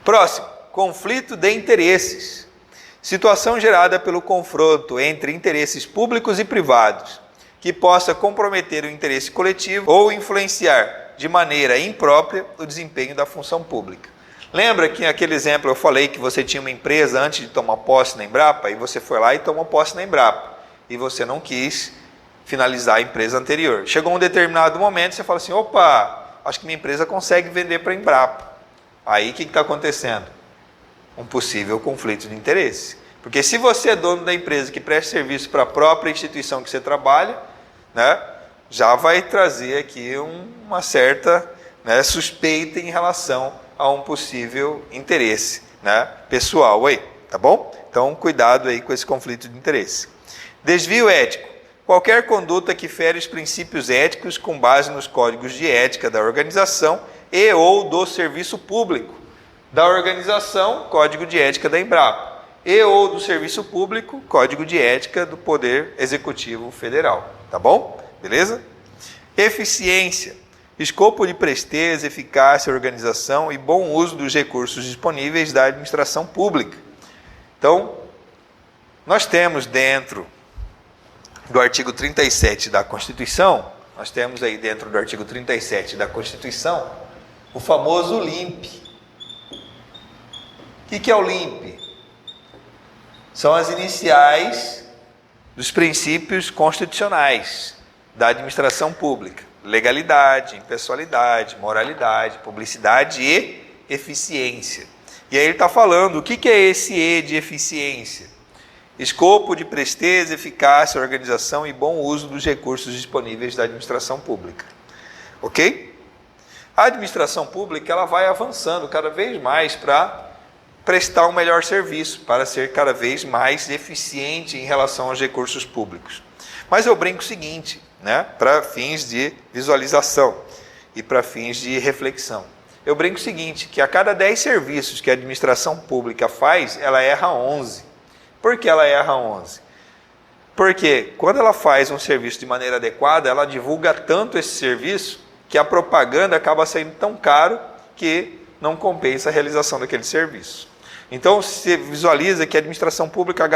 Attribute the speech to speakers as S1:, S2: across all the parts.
S1: Próximo, conflito de interesses. Situação gerada pelo confronto entre interesses públicos e privados, que possa comprometer o interesse coletivo ou influenciar de maneira imprópria o desempenho da função pública. Lembra que naquele exemplo eu falei que você tinha uma empresa antes de tomar posse na Embrapa, e você foi lá e tomou posse na Embrapa, e você não quis finalizar a empresa anterior. Chegou um determinado momento, você fala assim, opa, acho que minha empresa consegue vender para a Embrapa. Aí o que está acontecendo? Um possível conflito de interesse. Porque se você é dono da empresa que presta serviço para a própria instituição que você trabalha, né, já vai trazer aqui uma certa, né, suspeita em relação a um possível interesse, né, pessoal aí, tá bom? Então, cuidado aí com esse conflito de interesse. Desvio ético. Qualquer conduta que fere os princípios éticos com base nos códigos de ética da organização e ou do serviço público da organização, Código de Ética da Embrapa, e ou do serviço público, Código de Ética do Poder Executivo Federal. Tá bom? Beleza? Eficiência. Escopo de presteza, eficácia, organização e bom uso dos recursos disponíveis da administração pública. Então, nós temos dentro do artigo 37 da Constituição, o famoso LIMP. O que é o LIMP? São as iniciais dos princípios constitucionais da administração pública. Legalidade, impessoalidade, moralidade, publicidade e eficiência. E aí ele está falando, o que é esse E de eficiência? Escopo de presteza, eficácia, organização e bom uso dos recursos disponíveis da administração pública. Ok? A administração pública ela vai avançando cada vez mais para prestar um melhor serviço, para ser cada vez mais eficiente em relação aos recursos públicos. Mas eu brinco o seguinte, né, para fins de visualização e para fins de reflexão. Eu brinco o seguinte, que a cada 10 serviços que a administração pública faz, ela erra 11. Por que ela erra 11? Porque quando ela faz um serviço de maneira adequada, ela divulga tanto esse serviço que a propaganda acaba saindo tão caro que não compensa a realização daquele serviço. Então, se visualiza que a administração pública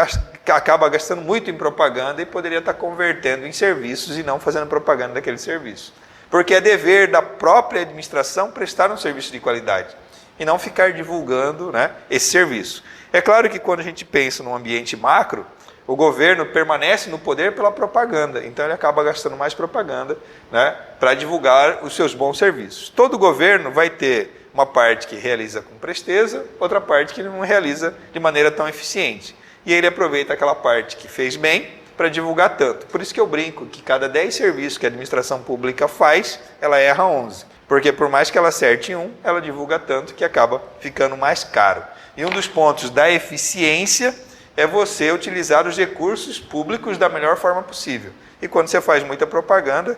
S1: acaba gastando muito em propaganda e poderia estar convertendo em serviços e não fazendo propaganda daquele serviço. Porque é dever da própria administração prestar um serviço de qualidade e não ficar divulgando, né, esse serviço. É claro que quando a gente pensa num ambiente macro, o governo permanece no poder pela propaganda, então ele acaba gastando mais propaganda, né, para divulgar os seus bons serviços. Todo governo vai ter uma parte que realiza com presteza, outra parte que não realiza de maneira tão eficiente. E ele aproveita aquela parte que fez bem para divulgar tanto. Por isso que eu brinco que cada 10 serviços que a administração pública faz, ela erra 11. Porque por mais que ela acerte um, ela divulga tanto que acaba ficando mais caro. E um dos pontos da eficiência é você utilizar os recursos públicos da melhor forma possível. E quando você faz muita propaganda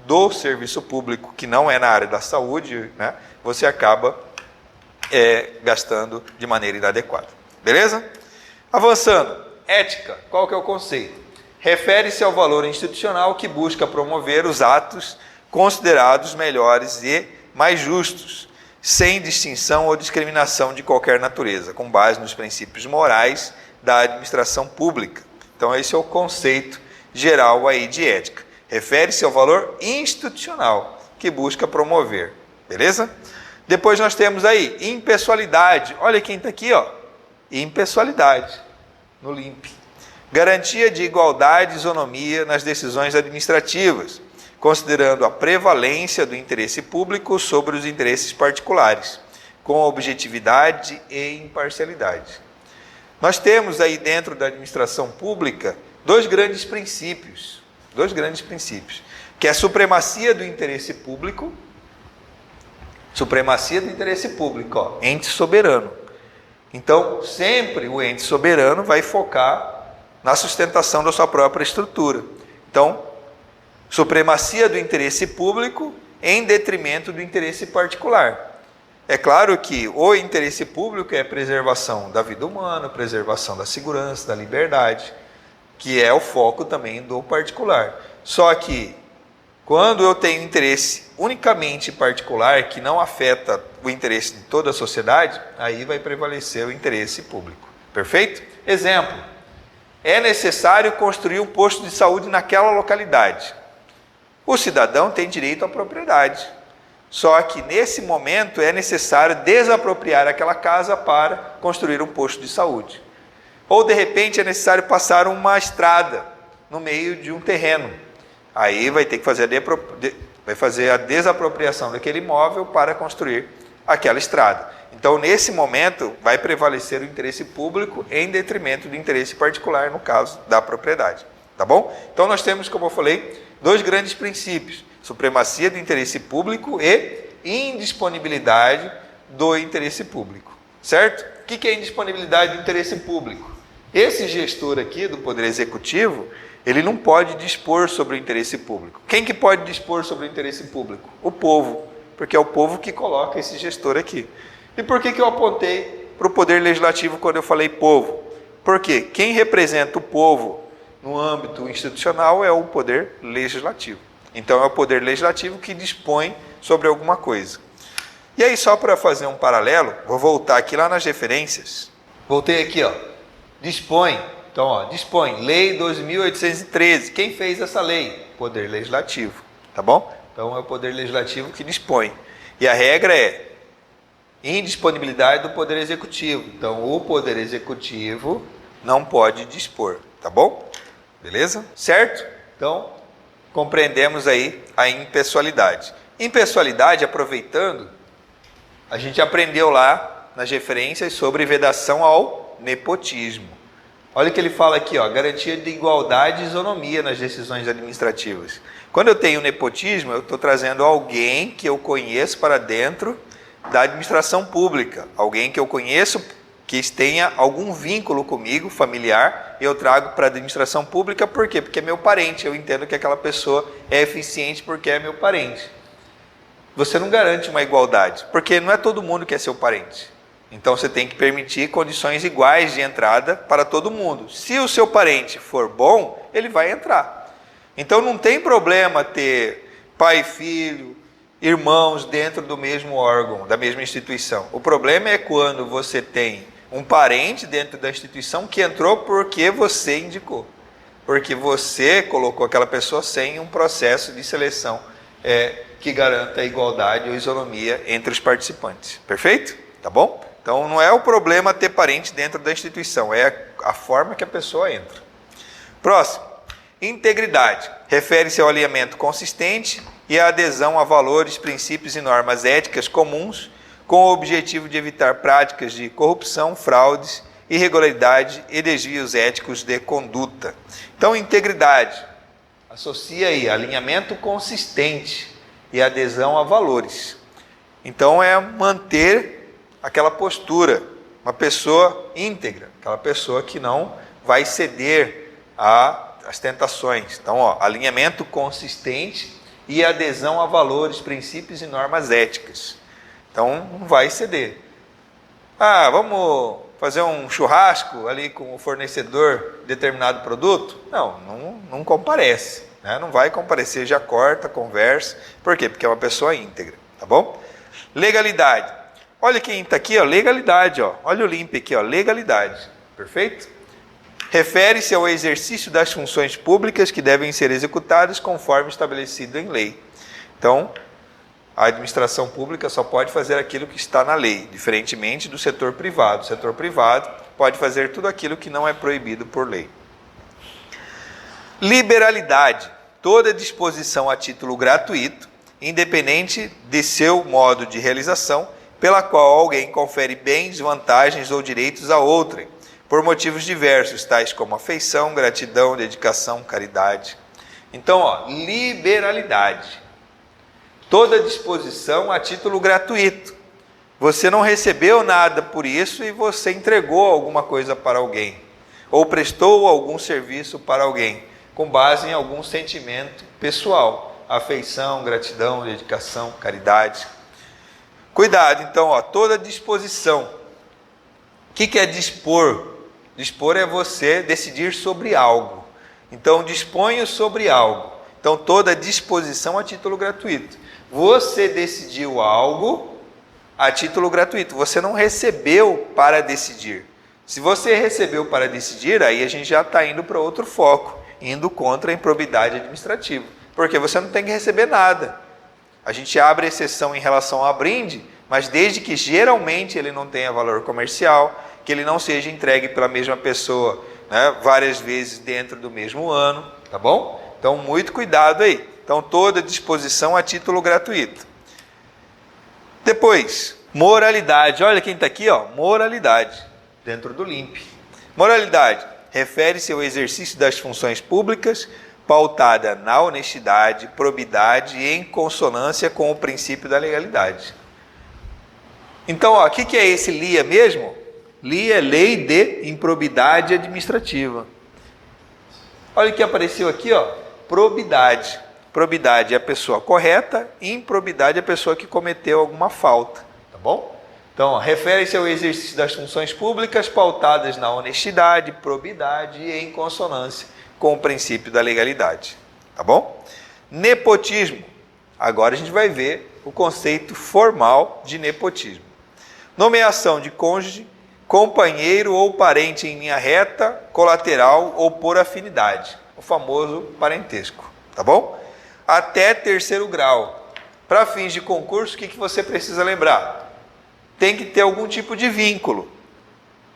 S1: do serviço público, que não é na área da saúde, né, você acaba gastando de maneira inadequada. Beleza? Avançando. Ética. Qual que é o conceito? Refere-se ao valor institucional que busca promover os atos considerados melhores e mais justos, sem distinção ou discriminação de qualquer natureza, com base nos princípios morais da administração pública. Então, esse é o conceito geral aí de ética. Refere-se ao valor institucional que busca promover. Beleza? Depois nós temos aí impessoalidade. Olha quem está aqui, ó. Impessoalidade no LIMP. Garantia de igualdade e isonomia nas decisões administrativas, considerando a prevalência do interesse público sobre os interesses particulares, com objetividade e imparcialidade. Nós temos aí dentro da administração pública dois grandes princípios, que é a supremacia do interesse público, ó, ente soberano. Então, sempre o ente soberano vai focar na sustentação da sua própria estrutura. Então, supremacia do interesse público em detrimento do interesse particular. É claro que o interesse público é a preservação da vida humana, preservação da segurança, da liberdade, que é o foco também do particular. Só que Quando eu tenho interesse unicamente particular, que não afeta o interesse de toda a sociedade, aí vai prevalecer o interesse público. Perfeito? Exemplo: é necessário construir um posto de saúde naquela localidade. O cidadão tem direito à propriedade. Só que nesse momento é necessário desapropriar aquela casa para construir um posto de saúde. Ou de repente é necessário passar uma estrada no meio de um terreno. Aí vai ter que fazer a desapropriação daquele imóvel para construir aquela estrada. Então, nesse momento, vai prevalecer o interesse público em detrimento do interesse particular, no caso da propriedade. Tá bom? Então, nós temos, como eu falei, dois grandes princípios: supremacia do interesse público e indisponibilidade do interesse público. Certo? O que é indisponibilidade do interesse público? Esse gestor aqui do Poder Executivo, ele não pode dispor sobre o interesse público. Quem que pode dispor sobre o interesse público? O povo, porque é o povo que coloca esse gestor aqui. E por que eu apontei para o Poder Legislativo quando eu falei povo? Porque quem representa o povo no âmbito institucional é o Poder Legislativo. Então é o Poder Legislativo que dispõe sobre alguma coisa. E aí, só para fazer um paralelo, vou voltar aqui lá nas referências. Voltei aqui, ó. Dispõe. Então, ó, dispõe. Lei 2.813. Quem fez essa lei? Poder Legislativo. Tá bom? Então é o Poder Legislativo que dispõe. E a regra é indisponibilidade do Poder Executivo. Então, o Poder Executivo não pode dispor. Tá bom? Beleza? Certo? Então, compreendemos aí a impessoalidade. Impessoalidade, aproveitando, a gente aprendeu lá nas referências sobre vedação ao nepotismo. Olha o que ele fala aqui, ó, garantia de igualdade e isonomia nas decisões administrativas. Quando eu tenho nepotismo, eu estou trazendo alguém que eu conheço para dentro da administração pública. Alguém que eu conheço que tenha algum vínculo comigo, familiar, e eu trago para a administração pública. Por quê? Porque é meu parente. Eu entendo que aquela pessoa é eficiente porque é meu parente. Você não garante uma igualdade, porque não é todo mundo que é seu parente. Então você tem que permitir condições iguais de entrada para todo mundo. Se o seu parente for bom, ele vai entrar. Então não tem problema ter pai e filho, irmãos dentro do mesmo órgão, da mesma instituição. O problema é quando você tem um parente dentro da instituição que entrou porque você indicou. Porque você colocou aquela pessoa sem um processo de seleção que garanta a igualdade ou isonomia entre os participantes. Perfeito? Tá bom? Então não é o problema ter parente dentro da instituição, é a forma que a pessoa entra. Próximo. Integridade. Refere-se ao alinhamento consistente e à adesão a valores, princípios e normas éticas comuns, com o objetivo de evitar práticas de corrupção, fraudes, irregularidade e desvios éticos de conduta. Então, integridade. Associa aí alinhamento consistente e adesão a valores. Então, é manter aquela postura, uma pessoa íntegra, aquela pessoa que não vai ceder às tentações. Então, ó, alinhamento consistente e adesão a valores, princípios e normas éticas. Então, não vai ceder. Vamos fazer um churrasco ali com o fornecedor de determinado produto? Não comparece, né? Não vai comparecer, já corta, conversa. Por quê? Porque é uma pessoa íntegra, tá bom? Legalidade. Olha quem está aqui, ó, legalidade, ó. Olha o limpe aqui, ó, legalidade. Perfeito? Refere-se ao exercício das funções públicas que devem ser executadas conforme estabelecido em lei. Então, a administração pública só pode fazer aquilo que está na lei, diferentemente do setor privado. O setor privado pode fazer tudo aquilo que não é proibido por lei. Liberalidade. Toda disposição a título gratuito, independente de seu modo de realização, pela qual alguém confere bens, vantagens ou direitos a outrem, por motivos diversos, tais como afeição, gratidão, dedicação, caridade. Então, ó, liberalidade. Toda disposição a título gratuito. Você não recebeu nada por isso e você entregou alguma coisa para alguém, ou prestou algum serviço para alguém, com base em algum sentimento pessoal. Afeição, gratidão, dedicação, caridade. Cuidado, então, ó, toda disposição. O que é dispor? Dispor é você decidir sobre algo. Então, disponho sobre algo. Então, toda disposição a título gratuito. Você decidiu algo a título gratuito. Você não recebeu para decidir. Se você recebeu para decidir, aí a gente já está indo para outro foco, indo contra a improbidade administrativa. Porque você não tem que receber nada. A gente abre exceção em relação ao brinde, mas desde que geralmente ele não tenha valor comercial, que ele não seja entregue pela mesma pessoa, né, várias vezes dentro do mesmo ano, tá bom? Então, muito cuidado aí. Então, toda disposição a título gratuito. Depois, moralidade. Olha quem está aqui, ó, moralidade, dentro do LIMP. Moralidade refere-se ao exercício das funções públicas pautada na honestidade, probidade e em consonância com o princípio da legalidade. Então, o que é esse LIA mesmo? LIA é Lei de Improbidade Administrativa. Olha o que apareceu aqui, ó, probidade. Probidade é a pessoa correta, improbidade é a pessoa que cometeu alguma falta, tá bom? Então, refere-se ao exercício das funções públicas pautadas na honestidade, probidade e em consonância com o princípio da legalidade, tá bom? Nepotismo. Agora a gente vai ver o conceito formal de nepotismo. Nomeação de cônjuge, companheiro ou parente em linha reta, colateral ou por afinidade, o famoso parentesco, tá bom? Até terceiro grau. Para fins de concurso, o que você precisa lembrar? Tem que ter algum tipo de vínculo.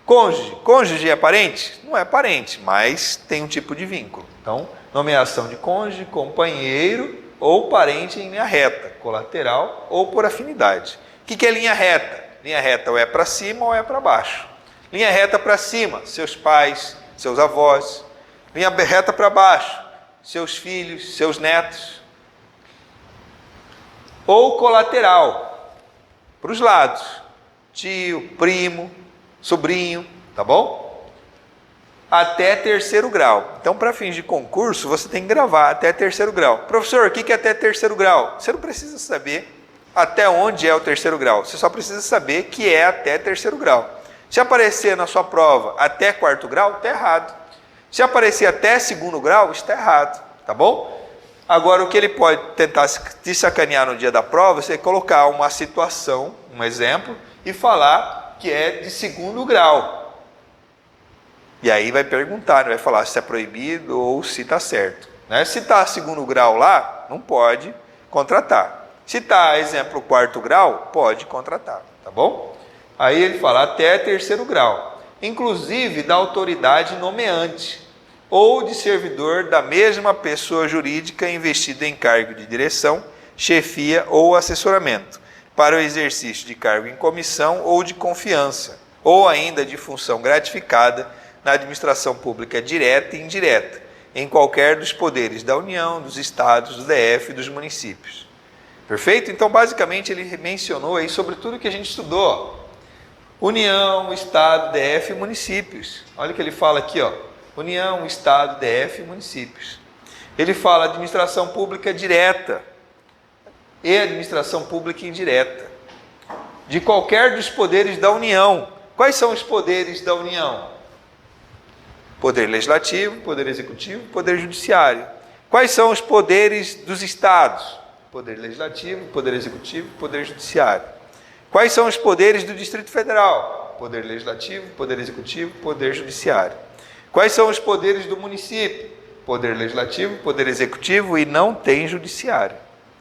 S1: Cônjuge. Cônjuge é parente? Não é parente, mas tem um tipo de vínculo. Então, nomeação de cônjuge, companheiro ou parente em linha reta, colateral ou por afinidade. O que é linha reta? Linha reta ou é para cima ou é para baixo. Linha reta para cima, seus pais, seus avós. Linha reta para baixo, seus filhos, seus netos. Ou colateral, para os lados. Tio, primo, sobrinho, tá bom? Até terceiro grau. Então, para fins de concurso, você tem que gravar até terceiro grau. Professor, o que é até terceiro grau? Você não precisa saber até onde é o terceiro grau. Você só precisa saber que é até terceiro grau. Se aparecer na sua prova até quarto grau, está errado. Se aparecer até segundo grau, está errado, tá bom? Agora, o que ele pode tentar te sacanear no dia da prova, você colocar uma situação, um exemplo, e falar que é de segundo grau. E aí vai perguntar, vai falar se é proibido ou se está certo. Né? Se está segundo grau lá, não pode contratar. Se está, exemplo, quarto grau, pode contratar, tá bom? Aí ele fala até terceiro grau, inclusive da autoridade nomeante ou de servidor da mesma pessoa jurídica investida em cargo de direção, chefia ou assessoramento, para o exercício de cargo em comissão ou de confiança, ou ainda de função gratificada na administração pública direta e indireta, em qualquer dos poderes da União, dos estados, do DF e dos municípios. Perfeito? Então, basicamente, ele mencionou aí sobre tudo que a gente estudou. União, Estado, DF e municípios. Olha o que ele fala aqui, ó. União, Estado, DF e municípios. Ele fala administração pública direta e administração pública indireta. De qualquer dos poderes da União. Quais são os poderes da União? Poder legislativo, poder executivo, poder judiciário. Quais são os poderes dos estados? Poder legislativo, poder executivo, poder judiciário. Quais são os poderes do Distrito Federal? Poder legislativo, poder executivo, poder judiciário. Quais são os poderes do município? Poder legislativo, poder executivo e não tem judiciário.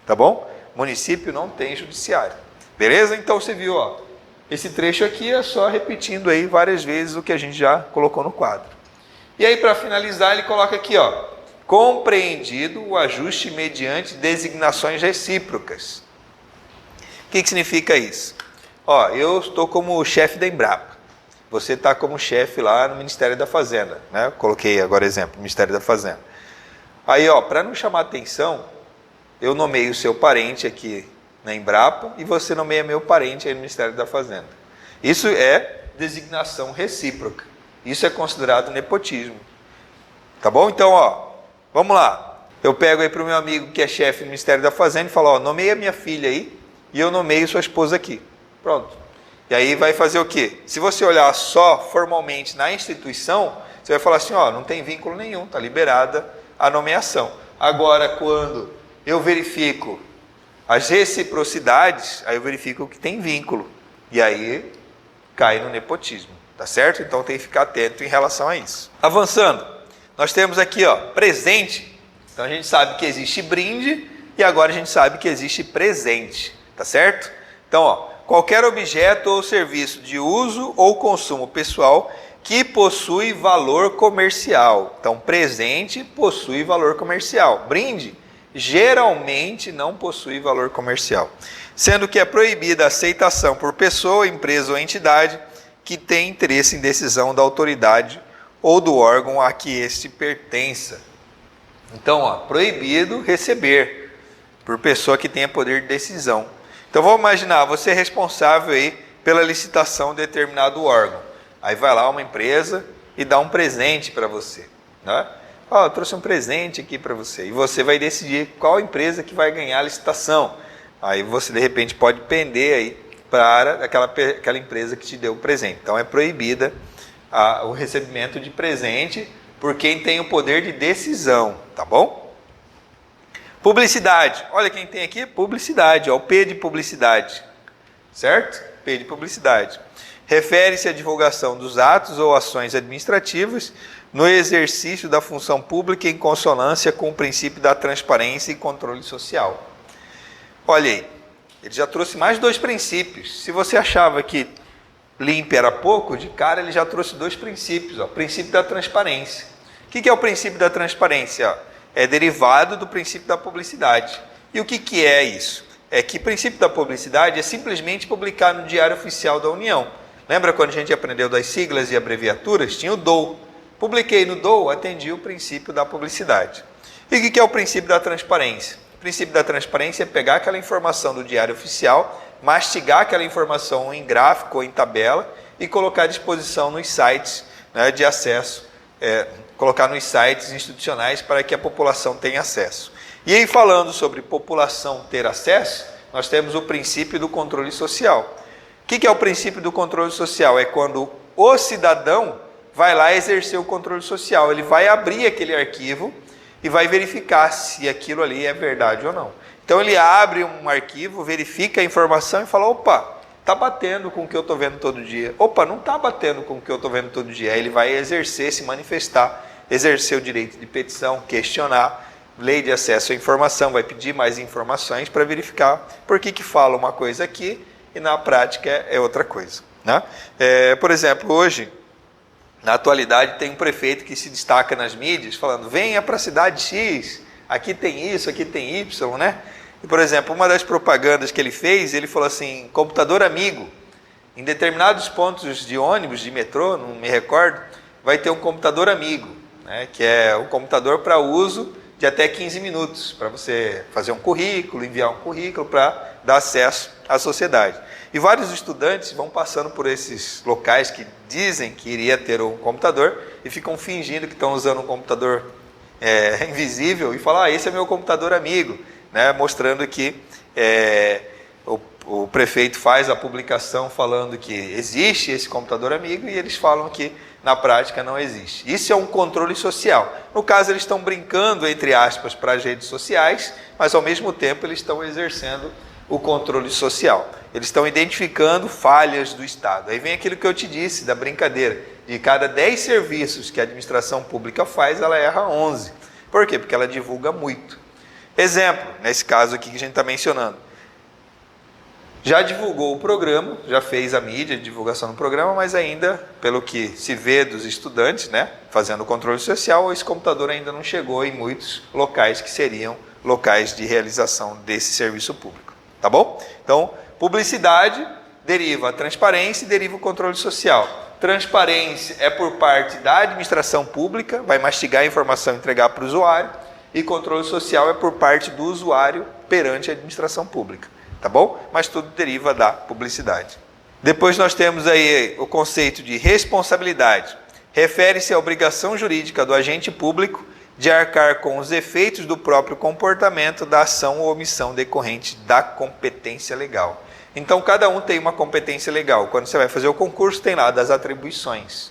S1: Tá bom? Município não tem judiciário. Beleza? Então você viu, ó, esse trecho aqui é só repetindo aí várias vezes o que a gente já colocou no quadro. E aí, para finalizar, ele coloca aqui, ó, compreendido o ajuste mediante designações recíprocas. O que significa isso? Ó, eu estou como chefe da Embrapa. Você está como chefe lá no Ministério da Fazenda, né? Coloquei agora exemplo, Ministério da Fazenda. Aí, ó, para não chamar atenção, eu nomeio o seu parente aqui na Embrapa e você nomeia meu parente aí no Ministério da Fazenda. Isso é designação recíproca. Isso é considerado nepotismo. Tá bom? Então, ó, vamos lá. Eu pego aí para o meu amigo que é chefe do Ministério da Fazenda e falo, ó, nomeia minha filha aí e eu nomeio sua esposa aqui. Pronto. E aí vai fazer o quê? Se você olhar só formalmente na instituição, você vai falar assim, ó, não tem vínculo nenhum, está liberada a nomeação. Agora, quando eu verifico as reciprocidades, aí eu verifico que tem vínculo. E aí cai no nepotismo, tá certo? Então tem que ficar atento em relação a isso. Avançando, nós temos aqui, ó, presente. Então a gente sabe que existe brinde e agora a gente sabe que existe presente, tá certo? Então, ó, qualquer objeto ou serviço de uso ou consumo pessoal que possui valor comercial. Então, presente possui valor comercial. Brinde geralmente não possui valor comercial, sendo que é proibida a aceitação por pessoa, empresa ou entidade que tem interesse em decisão da autoridade ou do órgão a que este pertença. Então, ó, proibido receber por pessoa que tenha poder de decisão. Então, vamos imaginar, você é responsável aí pela licitação de determinado órgão. Aí vai lá uma empresa e dá um presente para você, né? Ó, eu trouxe um presente aqui para você. E você vai decidir qual empresa que vai ganhar a licitação. Aí você, de repente, pode pender aí para aquela empresa que te deu o presente. Então, é proibida o recebimento de presente por quem tem o poder de decisão, tá bom? Publicidade. Olha quem tem aqui, publicidade. Ó, o P de publicidade, certo? P de publicidade. Refere-se à divulgação dos atos ou ações administrativas no exercício da função pública em consonância com o princípio da transparência e controle social. Olha aí, ele já trouxe mais 2 princípios. Se você achava que LIMP era pouco, de cara ele já trouxe 2 princípios. Ó. O princípio da transparência. O que é o princípio da transparência? Ó, é derivado do princípio da publicidade. E o que é isso? É que o princípio da publicidade é simplesmente publicar no Diário Oficial da União. Lembra quando a gente aprendeu das siglas e abreviaturas? Tinha o DOU. Publiquei no DOU, atendi o princípio da publicidade. E o que é o princípio da transparência? O princípio da transparência é pegar aquela informação do Diário Oficial, mastigar aquela informação em gráfico ou em tabela e colocar à disposição nos sites, né, de acesso, colocar nos sites institucionais para que a população tenha acesso. E aí, falando sobre população ter acesso, nós temos o princípio do controle social. O que é o princípio do controle social? É quando o cidadão vai lá exercer o controle social. Ele vai abrir aquele arquivo e vai verificar se aquilo ali é verdade ou não. Então ele abre um arquivo, verifica a informação e fala, opa, está batendo com o que eu estou vendo todo dia. Opa, não está batendo com o que eu estou vendo todo dia. Aí ele vai exercer, se manifestar, exercer o direito de petição, questionar, lei de acesso à informação, vai pedir mais informações para verificar por que fala uma coisa aqui e na prática é outra coisa, né? Por exemplo, hoje, na atualidade, tem um prefeito que se destaca nas mídias falando, venha para a cidade X, aqui tem isso, aqui tem Y, né? E, por exemplo, uma das propagandas que ele fez, ele falou assim, computador amigo. Em determinados pontos de ônibus, de metrô, não me recordo, vai ter um computador amigo, né? Que é um computador para uso de até 15 minutos, para você fazer um currículo, enviar um currículo para dar acesso à sociedade. E vários estudantes vão passando por esses locais que dizem que iria ter um computador e ficam fingindo que estão usando um computador invisível e falam, esse é meu computador amigo, né? Mostrando que o prefeito faz a publicação falando que existe esse computador amigo e eles falam que na prática não existe. Isso é um controle social. No caso, eles estão brincando, entre aspas, para as redes sociais, mas ao mesmo tempo eles estão exercendo o controle social. Eles estão identificando falhas do Estado. Aí vem aquilo que eu te disse, da brincadeira. De cada 10 serviços que a administração pública faz, ela erra 11. Por quê? Porque ela divulga muito. Exemplo, nesse caso aqui que a gente está mencionando. Já divulgou o programa, já fez a mídia de divulgação do programa, mas ainda, pelo que se vê dos estudantes, né, fazendo o controle social, esse computador ainda não chegou em muitos locais que seriam locais de realização desse serviço público. Tá bom? Então, publicidade deriva a transparência e deriva o controle social. Transparência é por parte da administração pública, vai mastigar a informação e entregar para o usuário, e controle social é por parte do usuário perante a administração pública. Tá bom? Mas tudo deriva da publicidade. Depois nós temos aí o conceito de responsabilidade. Refere-se à obrigação jurídica do agente público de arcar com os efeitos do próprio comportamento da ação ou omissão decorrente da competência legal. Então, cada um tem uma competência legal. Quando você vai fazer o concurso, tem lá das atribuições.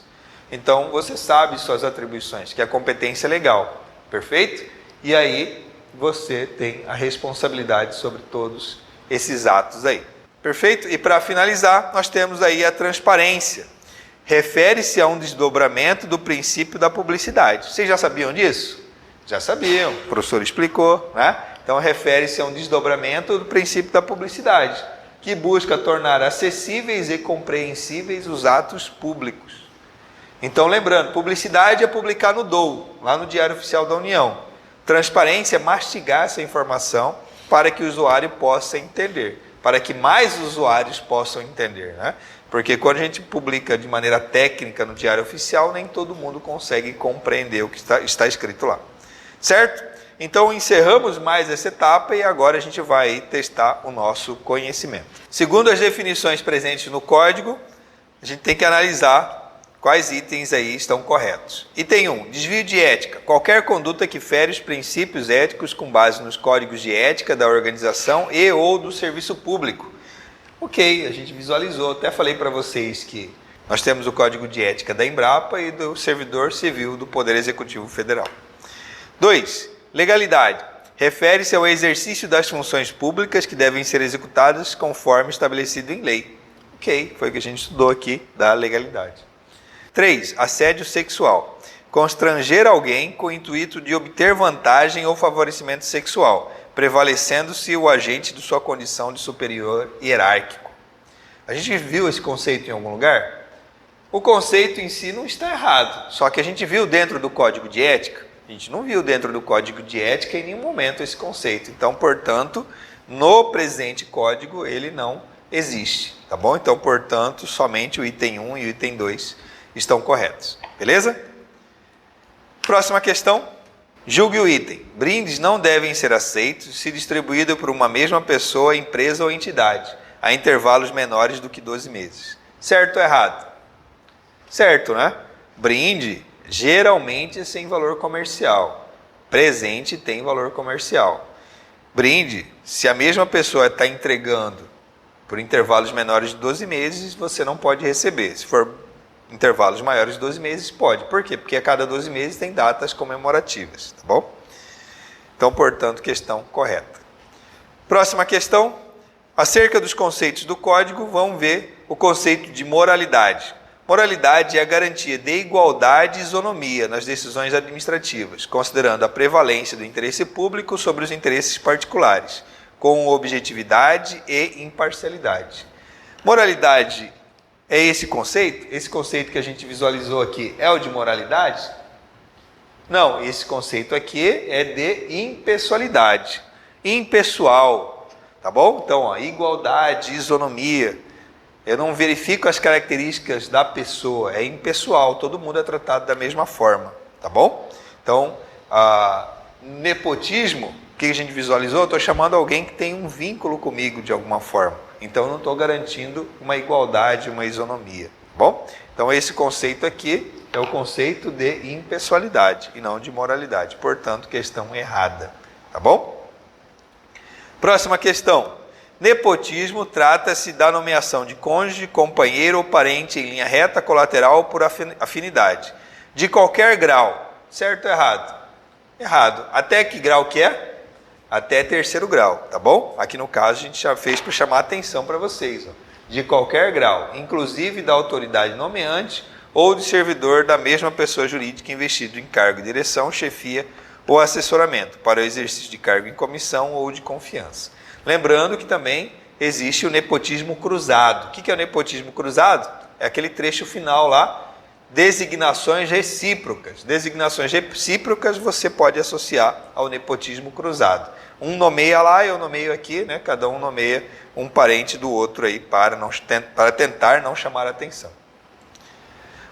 S1: Então, você sabe suas atribuições, que é a competência legal. Perfeito? E aí você tem a responsabilidade sobre todos esses atos aí. Perfeito? E para finalizar, nós temos aí a transparência. Refere-se a um desdobramento do princípio da publicidade. Vocês já sabiam disso? Já sabiam, o professor explicou, né? Então refere-se a um desdobramento do princípio da publicidade, que busca tornar acessíveis e compreensíveis os atos públicos. Então lembrando, publicidade é publicar no DOU, lá no Diário Oficial da União. Transparência é mastigar essa informação para que o usuário possa entender, para que mais usuários possam entender, né? Porque quando a gente publica de maneira técnica no Diário Oficial, nem todo mundo consegue compreender o que está escrito lá. Certo? Então encerramos mais essa etapa e agora a gente vai testar o nosso conhecimento. Segundo as definições presentes no código, a gente tem que analisar quais itens aí estão corretos. Item 1, desvio de ética. Qualquer conduta que fere os princípios éticos com base nos códigos de ética da organização e ou do serviço público. Ok, a gente visualizou, até falei para vocês que nós temos o código de ética da Embrapa e do servidor civil do Poder Executivo Federal. 2, legalidade. Refere-se ao exercício das funções públicas que devem ser executadas conforme estabelecido em lei. Ok, foi o que a gente estudou aqui da legalidade. 3, assédio sexual. Constranger alguém com o intuito de obter vantagem ou favorecimento sexual, prevalecendo-se o agente de sua condição de superior hierárquico. A gente viu esse conceito em algum lugar? O conceito em si não está errado, só que a gente viu dentro do código de ética. A gente não viu dentro do código de ética em nenhum momento esse conceito. Então, portanto, no presente código ele não existe, tá bom? Então, portanto, somente o item 1 e o item 2 estão corretos. Beleza? Próxima questão. Julgue o item. Brindes não devem ser aceitos se distribuído por uma mesma pessoa, empresa ou entidade, a intervalos menores do que 12 meses. Certo ou errado? Certo, né? Brinde geralmente é sem valor comercial. Presente tem valor comercial. Brinde, se a mesma pessoa está entregando por intervalos menores de 12 meses, você não pode receber. Se for intervalos maiores de 12 meses, pode. Por quê? Porque a cada 12 meses tem datas comemorativas, tá bom? Então, portanto, questão correta. Próxima questão. Acerca dos conceitos do código, vamos ver o conceito de moralidade. Moralidade é a garantia de igualdade e isonomia nas decisões administrativas, considerando a prevalência do interesse público sobre os interesses particulares, com objetividade e imparcialidade. Moralidade é esse conceito? Esse conceito que a gente visualizou aqui é o de moralidade? Não, esse conceito aqui é de impessoalidade. Impessoal, tá bom? Então, ó, igualdade, isonomia. Eu não verifico as características da pessoa, é impessoal, todo mundo é tratado da mesma forma, tá bom? Então, nepotismo, que a gente visualizou, eu estou chamando alguém que tem um vínculo comigo de alguma forma. Então, eu não estou garantindo uma igualdade, uma isonomia, tá bom? Então, esse conceito aqui é o conceito de impessoalidade e não de moralidade. Portanto, questão errada, tá bom? Próxima questão. Nepotismo trata-se da nomeação de cônjuge, companheiro ou parente em linha reta, colateral ou por afinidade, de qualquer grau. Certo ou errado? Errado. Até que grau que é? Até terceiro grau, tá bom? Aqui no caso a gente já fez para chamar a atenção para vocês. Ó. De qualquer grau, inclusive da autoridade nomeante ou de servidor da mesma pessoa jurídica investido em cargo de direção, chefia ou assessoramento, para o exercício de cargo em comissão ou de confiança. Lembrando que também existe o nepotismo cruzado. O que é o nepotismo cruzado? É aquele trecho final lá, designações recíprocas. Designações recíprocas você pode associar ao nepotismo cruzado. Um nomeia lá, eu nomeio aqui, né? Cada um nomeia um parente do outro aí para tentar não chamar a atenção.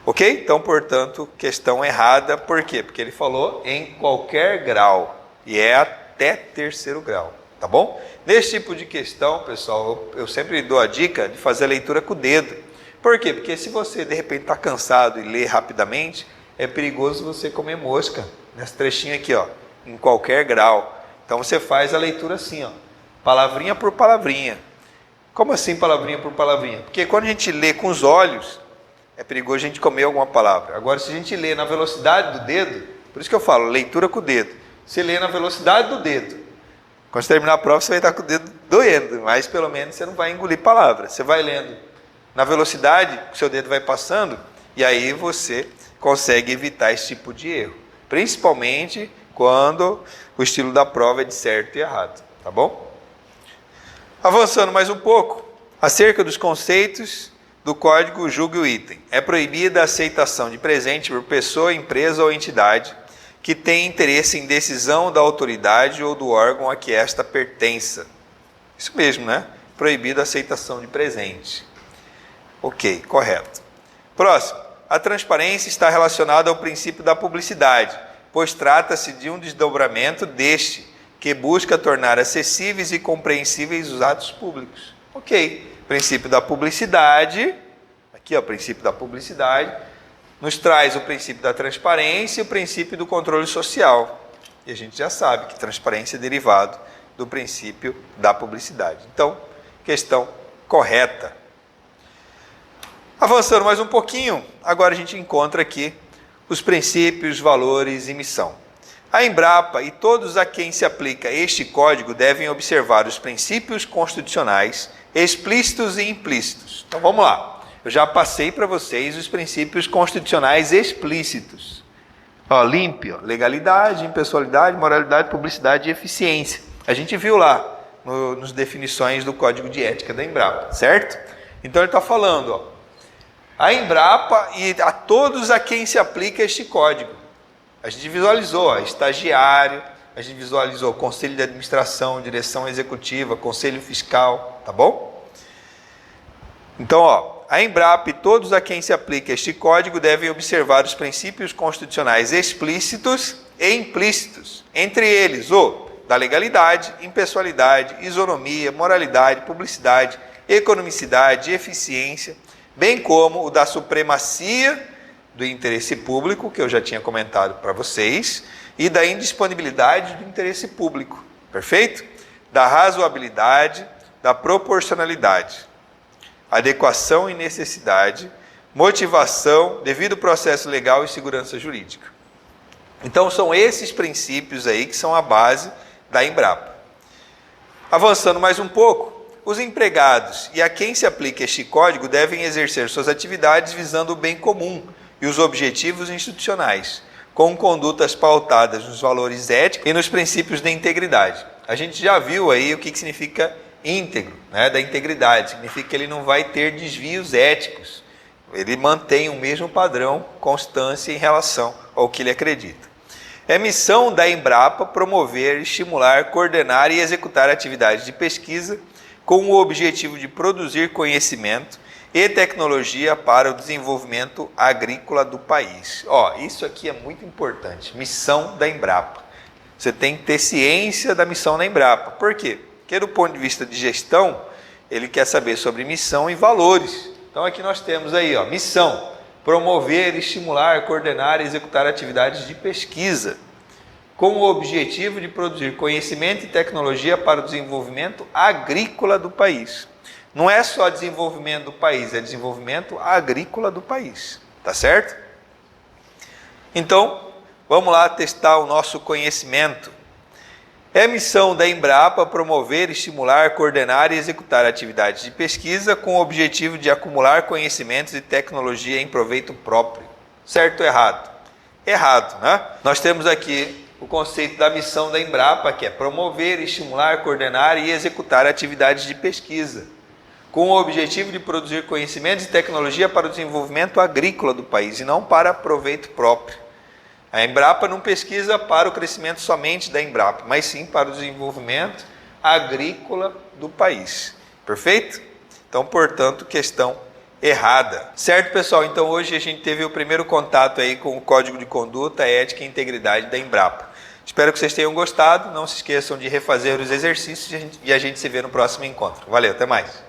S1: Ok? Então, portanto, questão errada. Por quê? Porque ele falou em qualquer grau e é até terceiro grau. Tá bom? Nesse tipo de questão, pessoal, eu sempre dou a dica de fazer a leitura com o dedo. Por quê? Porque se você, de repente, está cansado e lê rapidamente, é perigoso você comer mosca. Nesse trechinho aqui, ó, em qualquer grau. Então, você faz a leitura assim, ó, palavrinha por palavrinha. Como assim palavrinha por palavrinha? Porque quando a gente lê com os olhos, é perigoso a gente comer alguma palavra. Agora, se a gente lê na velocidade do dedo, por isso que eu falo, leitura com o dedo. Você lê na velocidade do dedo. Quando você terminar a prova, você vai estar com o dedo doendo, mas pelo menos você não vai engolir palavras. Você vai lendo na velocidade, o seu dedo vai passando, e aí você consegue evitar esse tipo de erro. Principalmente quando o estilo da prova é de certo e errado, tá bom? Avançando mais um pouco, acerca dos conceitos do Código julgue o item. É proibida a aceitação de presente por pessoa, empresa ou entidade que tem interesse em decisão da autoridade ou do órgão a que esta pertença. Isso mesmo, né? Proibida a aceitação de presente. Ok, correto. Próximo. A transparência está relacionada ao princípio da publicidade, pois trata-se de um desdobramento deste, que busca tornar acessíveis e compreensíveis os atos públicos. Ok. Princípio da publicidade, aqui ó, princípio da publicidade, nos traz o princípio da transparência e o princípio do controle social. E a gente já sabe que transparência é derivado do princípio da publicidade. Então, questão correta. Avançando mais um pouquinho, agora a gente encontra aqui os princípios, valores e missão. A Embrapa e todos a quem se aplica este código devem observar os princípios constitucionais explícitos e implícitos. Então vamos lá. Eu já passei para vocês os princípios constitucionais explícitos. Ó, LIMP, ó, legalidade, impessoalidade, moralidade, publicidade e eficiência. A gente viu lá nas definições do Código de Ética da Embrapa, certo? Então ele está falando, ó, a Embrapa e a todos a quem se aplica este código. A gente visualizou, ó, estagiário, a gente visualizou conselho de administração, direção executiva, conselho fiscal, tá bom? Então, ó, a Embrapa e todos a quem se aplica este código devem observar os princípios constitucionais explícitos e implícitos, entre eles o da legalidade, impessoalidade, isonomia, moralidade, publicidade, economicidade, eficiência, bem como o da supremacia do interesse público, que eu já tinha comentado para vocês, e da indisponibilidade do interesse público, perfeito? Da razoabilidade, da proporcionalidade, adequação e necessidade, motivação, devido processo legal e segurança jurídica. Então são esses princípios aí que são a base da Embrapa. Avançando mais um pouco, os empregados e a quem se aplica este código devem exercer suas atividades visando o bem comum e os objetivos institucionais, com condutas pautadas nos valores éticos e nos princípios da integridade. A gente já viu aí o que significa íntegro, né, da integridade. Significa que ele não vai ter desvios éticos. Ele mantém o mesmo padrão, constância em relação ao que ele acredita. É missão da Embrapa promover, estimular, coordenar e executar atividades de pesquisa com o objetivo de produzir conhecimento e tecnologia para o desenvolvimento agrícola do país. Ó, isso aqui é muito importante. Missão da Embrapa. Você tem que ter ciência da missão da Embrapa. Por quê? Porque do ponto de vista de gestão, ele quer saber sobre missão e valores. Então aqui nós temos aí, ó, missão, promover, estimular, coordenar e executar atividades de pesquisa, com o objetivo de produzir conhecimento e tecnologia para o desenvolvimento agrícola do país. Não é só desenvolvimento do país, é desenvolvimento agrícola do país, tá certo? Então, vamos lá testar o nosso conhecimento. É missão da Embrapa promover, estimular, coordenar e executar atividades de pesquisa com o objetivo de acumular conhecimentos e tecnologia em proveito próprio. Certo ou errado? Errado, né? Nós temos aqui o conceito da missão da Embrapa, que é promover, estimular, coordenar e executar atividades de pesquisa, com o objetivo de produzir conhecimentos e tecnologia para o desenvolvimento agrícola do país e não para proveito próprio. A Embrapa não pesquisa para o crescimento somente da Embrapa, mas sim para o desenvolvimento agrícola do país. Perfeito? Então, portanto, questão errada. Certo, pessoal? Então, hoje a gente teve o primeiro contato aí com o Código de Conduta, Ética e Integridade da Embrapa. Espero que vocês tenham gostado. Não se esqueçam de refazer os exercícios e a gente se vê no próximo encontro. Valeu, até mais.